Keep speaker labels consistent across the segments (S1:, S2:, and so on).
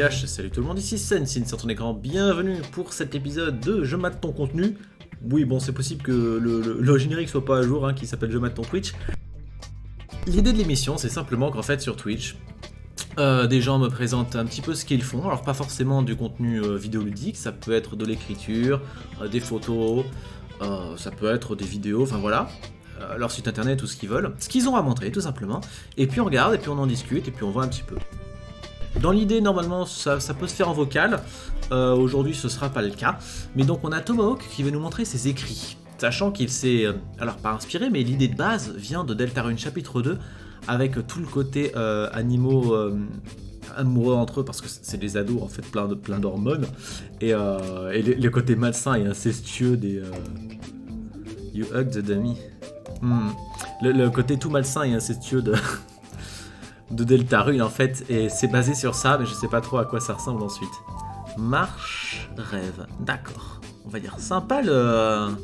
S1: TH, salut tout le monde, ici Sensine sur ton écran, bienvenue pour cet épisode de Je mate ton contenu. Oui bon c'est possible que le générique soit pas à jour, qui s'appelle Je mate ton Twitch. L'idée de l'émission c'est simplement qu'en fait sur Twitch, des gens me présentent un petit peu ce qu'ils font, alors pas forcément du contenu vidéoludique, ça peut être de l'écriture, des photos, ça peut être des vidéos, enfin voilà. Leur site internet ou ce qu'ils veulent, ce qu'ils ont à montrer tout simplement, et puis on regarde, et puis on en discute, et puis on voit un petit peu. Dans l'idée, normalement, ça peut se faire en vocal. Aujourd'hui, ce sera pas le cas. Mais donc, on a Tomahawk qui va nous montrer ses écrits. Sachant qu'il s'est, alors pas inspiré, mais l'idée de base vient de Deltarune chapitre 2, avec tout le côté animaux amoureux entre eux, parce que c'est des ados, en fait, plein d'hormones. Et le côté malsain et incestueux des... You hug the dummy. Le côté tout malsain et incestueux de Deltarune en fait, et c'est basé sur ça, mais je sais pas trop à quoi ça ressemble ensuite. Marche, rêve, d'accord. On va dire sympa le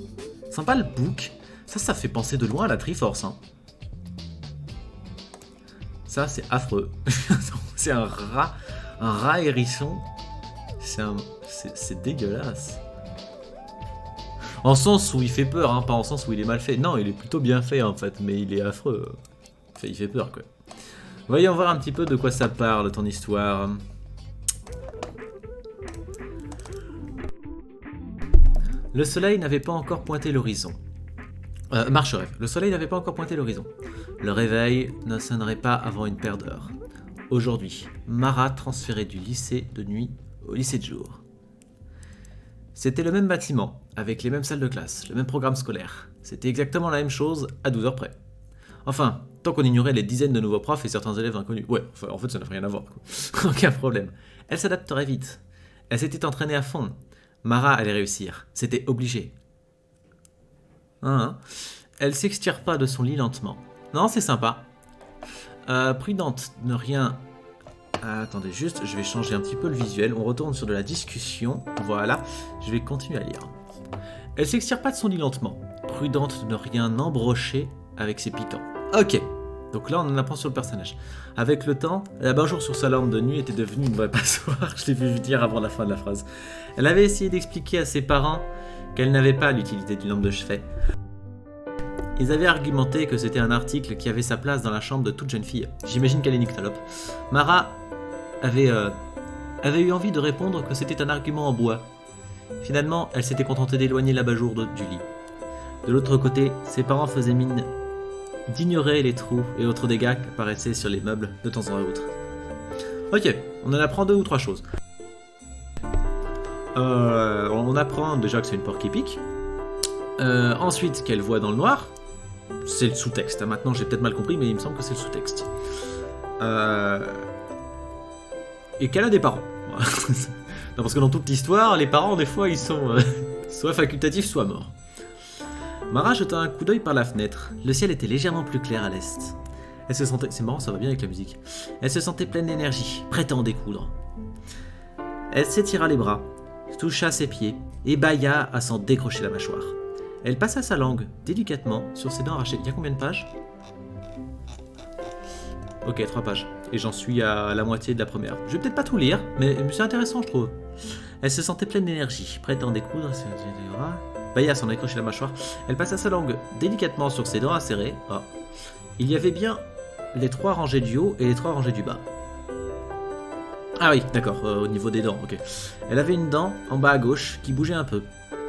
S1: book. Ça fait penser de loin à la Triforce. Ça c'est affreux. C'est un rat hérisson. C'est dégueulasse. En sens où il fait peur, pas en sens où il est mal fait. Non, il est plutôt bien fait en fait, mais il est affreux. Enfin, il fait peur quoi. Voyons voir un petit peu de quoi ça parle, ton histoire. Le soleil n'avait pas encore pointé l'horizon. Marche-rêve. Le soleil n'avait pas encore pointé l'horizon. Le réveil ne sonnerait pas avant une paire d'heures. Aujourd'hui, Mara transférée du lycée de nuit au lycée de jour. C'était le même bâtiment, avec les mêmes salles de classe, le même programme scolaire. C'était exactement la même chose à 12 heures près. Enfin, tant qu'on ignorait les dizaines de nouveaux profs et certains élèves inconnus. Ouais, enfin, en fait, ça n'a rien à voir, quoi. Aucun problème. Elle s'adapterait vite. Elle s'était entraînée à fond. Mara allait réussir. C'était obligé. Elle s'extire pas de son lit lentement. Non, c'est sympa. Prudente, ne rien... attendez, juste, je vais changer un petit peu le visuel. On retourne sur de la discussion. Voilà, je vais continuer à lire. Elle s'extire pas de son lit lentement. Prudente de ne rien embrocher avec ses piquants. Ok, donc là on en apprend sur le personnage. Avec le temps, l'abat-jour sur sa lampe de nuit était devenue une vraie passoire, je l'ai vu dire avant la fin de la phrase. Elle avait essayé d'expliquer à ses parents qu'elle n'avait pas l'utilité d'une lampe de chevet. Ils avaient argumenté que c'était un article qui avait sa place dans la chambre de toute jeune fille. J'imagine qu'elle est nyctalope. Mara avait eu envie de répondre que c'était un argument en bois. Finalement, elle s'était contentée d'éloigner l'abat-jour du lit. De l'autre côté, ses parents faisaient mine d'ignorer les trous et autres dégâts qui apparaissaient sur les meubles de temps en autre. Ok, on en apprend 2 ou 3 choses. On apprend déjà que c'est une porte qui pique. Ensuite, qu'elle voit dans le noir. C'est le sous-texte. Maintenant, j'ai peut-être mal compris, mais il me semble que c'est le sous-texte. Et qu'elle a des parents. Non, parce que dans toute l'histoire, les parents, des fois, ils sont soit facultatifs, soit morts. Mara jeta un coup d'œil par la fenêtre. Le ciel était légèrement plus clair à l'est. Elle se sentait... C'est marrant, ça va bien avec la musique. Elle se sentait pleine d'énergie, prête à en découdre. Elle s'étira les bras, toucha ses pieds et bâilla à s'en décrocher la mâchoire. Elle passa sa langue délicatement sur ses dents arrachées. Il y a combien de pages ? Ok, 3 pages. Et j'en suis à la moitié de la première. Je vais peut-être pas tout lire, mais c'est intéressant, je trouve. Elle se sentait pleine d'énergie, prête à en découdre. Bâilla s'en décrocher la mâchoire. Elle passa sa langue délicatement sur ses dents acérées. Il y avait bien les 3 rangées du haut et les 3 rangées du bas. Ah oui, d'accord, au niveau des dents, ok. Elle avait une dent en bas à gauche qui bougeait un peu.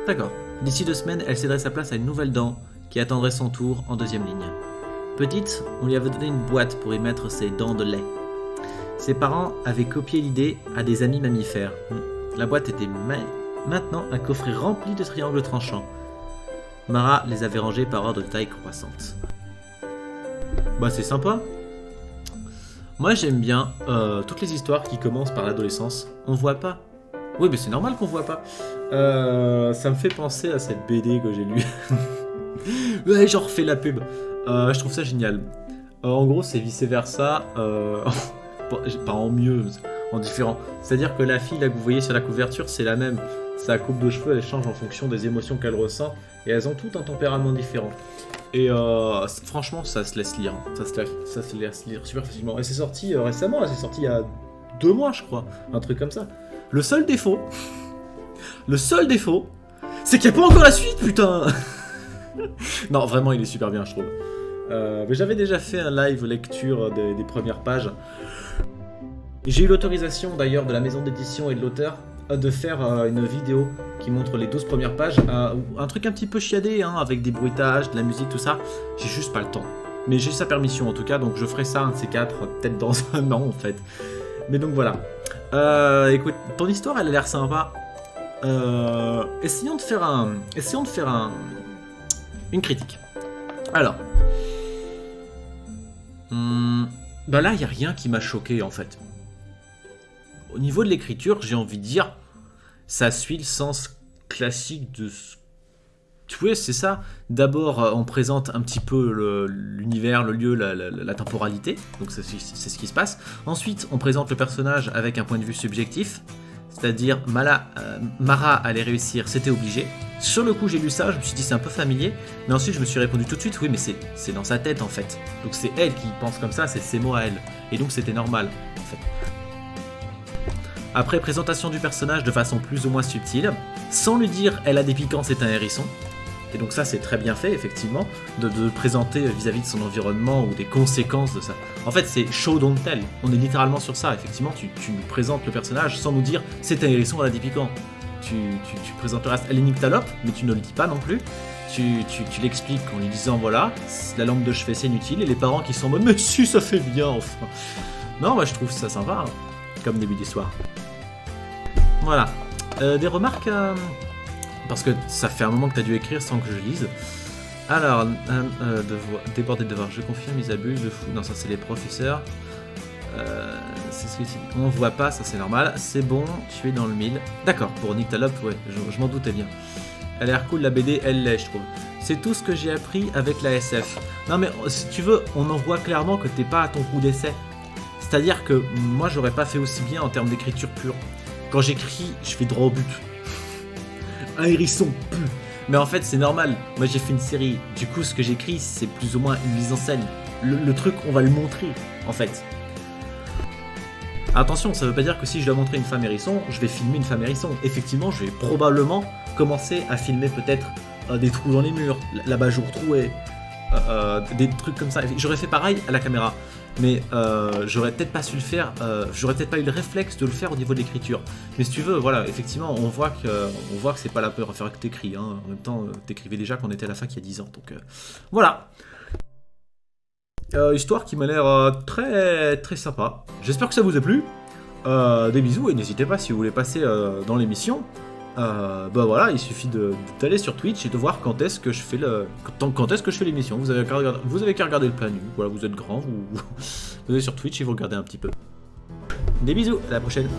S1: D'accord. D'ici 2 semaines, elle céderait sa place à une nouvelle dent qui attendrait son tour en 2e ligne. Petite, on lui avait donné une boîte pour y mettre ses dents de lait. Ses parents avaient copié l'idée à des amis mammifères. La boîte était maintenant un coffret rempli de triangles tranchants. Mara les avait rangés par ordre de taille croissante. Bah c'est sympa. Moi j'aime bien toutes les histoires qui commencent par l'adolescence. On voit pas. Oui mais c'est normal qu'on voit pas. Ça me fait penser à cette BD que j'ai lue. Ouais j'en refais la pub. Je trouve ça génial. En gros c'est vice versa. Pas en mieux, en différent. C'est-à-dire que la fille là que vous voyez sur la couverture c'est la même. Sa coupe de cheveux elle change en fonction des émotions qu'elle ressent. Et elles ont toutes un tempérament différent. Et franchement ça se laisse lire. Ça se laisse lire super facilement. Et c'est sorti récemment, c'est sorti il y a 2 mois, je crois. Un truc comme ça. Le seul défaut, c'est qu'il n'y a pas encore la suite, putain. Non, vraiment, il est super bien, je trouve. Mais j'avais déjà fait un live lecture des premières pages. J'ai eu l'autorisation d'ailleurs de la maison d'édition et de l'auteur de faire une vidéo qui montre les 12 premières pages. Un truc un petit peu chiadé, hein, avec des bruitages, de la musique, tout ça. J'ai juste pas le temps. Mais j'ai sa permission en tout cas, donc je ferai ça un de ces 4, peut-être dans un an en fait. Mais donc voilà. Écoute, ton histoire elle a l'air sympa. Essayons de faire une critique. Alors. Bah là, il n'y a rien qui m'a choqué en fait. Au niveau de l'écriture, j'ai envie de dire, ça suit le sens classique de ce... Tu vois, c'est ça. D'abord, on présente un petit peu l'univers, le lieu, la temporalité. Donc c'est ce qui se passe. Ensuite, on présente le personnage avec un point de vue subjectif. C'est-à-dire, Mara allait réussir, c'était obligé. Sur le coup, j'ai lu ça, je me suis dit c'est un peu familier. Mais ensuite, je me suis répondu tout de suite, oui, mais c'est dans sa tête en fait. Donc c'est elle qui pense comme ça, c'est ses mots à elle. Et donc c'était normal, en fait. Après, présentation du personnage de façon plus ou moins subtile. Sans lui dire, elle a des piquants, c'est un hérisson. Et donc ça, c'est très bien fait, effectivement, de le présenter vis-à-vis de son environnement ou des conséquences de ça. En fait, c'est show don't tell. On est littéralement sur ça, effectivement. Tu nous présentes le personnage sans nous dire, c'est un hérisson, elle a des piquants. Tu présentes le reste. Elle est nyctalope, mais tu ne le dis pas non plus. Tu l'expliques en lui disant, voilà, la lampe de chevet, c'est inutile. Et les parents qui sont en mode, mais si, ça fait bien, enfin. Non, moi, je trouve ça sympa, hein, comme début d'histoire. Voilà. Des remarques parce que ça fait un moment que tu as dû écrire sans que je lise. Alors, déborder de devoir, je confirme, ils abusent de fou. Non, ça c'est les professeurs. C'est ce que on voit pas, ça c'est normal. C'est bon, tu es dans le mille. D'accord, pour Nyctalope, ouais, je m'en doutais bien. Elle a l'air cool, la BD, elle l'est, je trouve. C'est tout ce que j'ai appris avec la SF. Non mais, si tu veux, on en voit clairement que t'es pas à ton coup d'essai. C'est-à-dire que moi, j'aurais pas fait aussi bien en termes d'écriture pure. Quand j'écris, je fais droit au but. Un hérisson pue. Mais en fait, c'est normal. Moi, j'ai fait une série. Du coup, ce que j'écris, c'est plus ou moins une mise en scène. Le truc, on va le montrer, en fait. Attention, ça veut pas dire que si je dois montrer une femme hérisson, je vais filmer une femme hérisson. Effectivement, je vais probablement commencer à filmer peut-être des trous dans les murs, l'abat-jour troué, des trucs comme ça. J'aurais fait pareil à la caméra. Mais j'aurais peut-être pas su le faire, j'aurais peut-être pas eu le réflexe de le faire au niveau de l'écriture. Mais si tu veux, voilà, effectivement, on voit que c'est pas la peur à faire que t'écris. Hein. En même temps, t'écrivais déjà quand on était à la fac il y a 10 ans. Donc voilà. Histoire qui m'a l'air très très sympa. J'espère que ça vous a plu. Des bisous et n'hésitez pas si vous voulez passer dans l'émission. Bah voilà, il suffit d'aller sur Twitch et de voir quand est-ce que je fais l'émission. Vous avez qu'à regarder le planning. Voilà, vous êtes grand, vous allez sur Twitch et vous regardez un petit peu. Des bisous, à la prochaine.